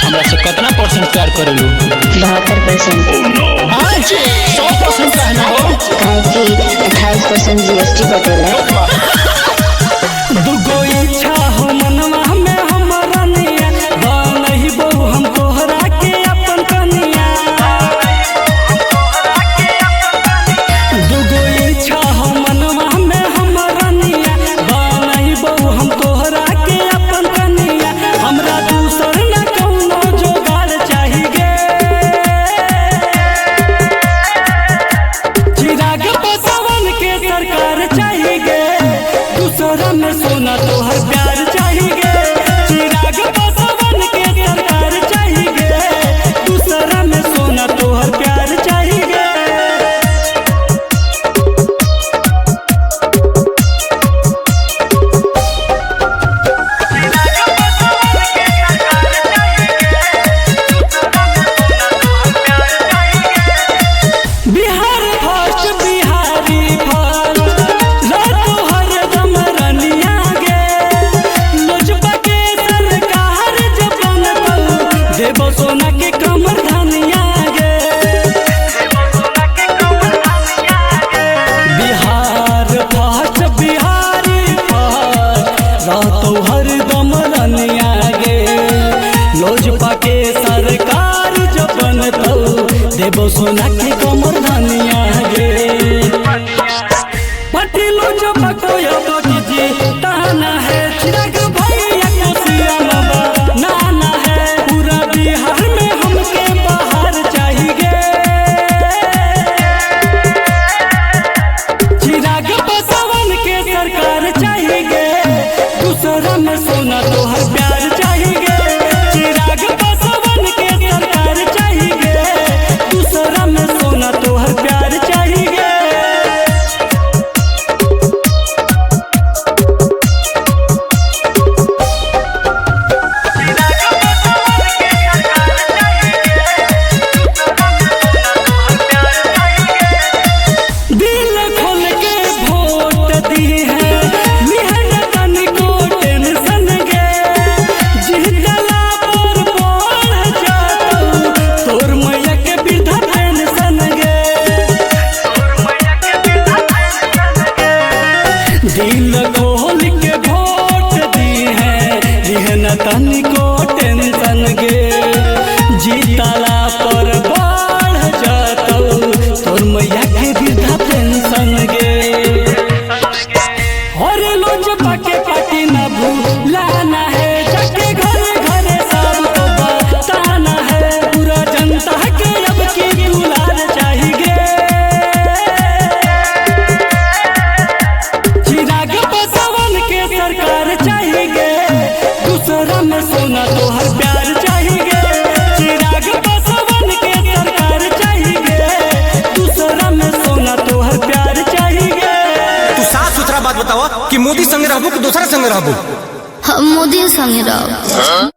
हमरा से कितना परसेंट प्यार करेलू? 72%। हाँ जी 100% कहना हो काहे कि 28% जीएसटी कटेला। दुगो इच्छा हो मनवा में हमरा निया, बनही बहु हम तोहरा के अपन कनिया। दुगो इच्छा हो मनवा में हमरा निया, बनही बहु हम तोहरा के अपन कनिया। हमरा दूसर न कौनो जोगाड़ चाहिए, चिराग पासवान के सरकार चाहिए। दूसरा में सोना तोहर प्यार चाहिए, चिराग पासवान के सरकार चाहिए। दूसरा में सोना तोहर प्यार चाहिए। बिहार फर्स्ट बिहारी फर्स्ट रातो हरदम रनिया गे। लोजपा के सरकार जब बनतौ, देबो सोना के कमर धनिया गे। बिहार फर्स्ट बिहारी फर्स्ट रातो हरदम रनिया गे। लोजपा के सरकार जब बनतौ, देबो सोना के कमर धनिया गे। पटिलो जो पकोया बाकी जी ताना है, चिराग भैया को सियामा नाना है। पूरा बिहार में हमके बाहर चाहिए, चिराग पासवान के सरकार चाहिए। दूसरा में सोना तोहर प्यार चाहिए, चिराग पासवान के सरकार चाहिए। दूसरा में सोना तोहर प्यार चाहिए। दिल खोल के वोट दी है, मेहनत को टेंशन गे। जितला पर बढ़ जातौ, तोर मैया के वृद्धा पेंशन गे। दिल खोल के वोट दी है, मेहनत को टेंशन गे। जितला पर बढ़ जातौ, तोर मैया के वृद्धा पेंशन गे। और लोजपा के पार्टी न भूलाना है, जाके घर घर सबको बताना है। पूरा जनता के अब की दुलार चाहिए, चिराग पासवान के सरकार चाहिए। दूसरा में सोना तोहर प्यार चाहिए, चिराग पासवान के सरकार चाहिए। दूसरा में सोना तोहर प्यार चाहिए। तू साफ सुथरा बात बताओ कि मोदी संग रहबू कि दूसरा संग रहबू? हम मोदी संगे रहो।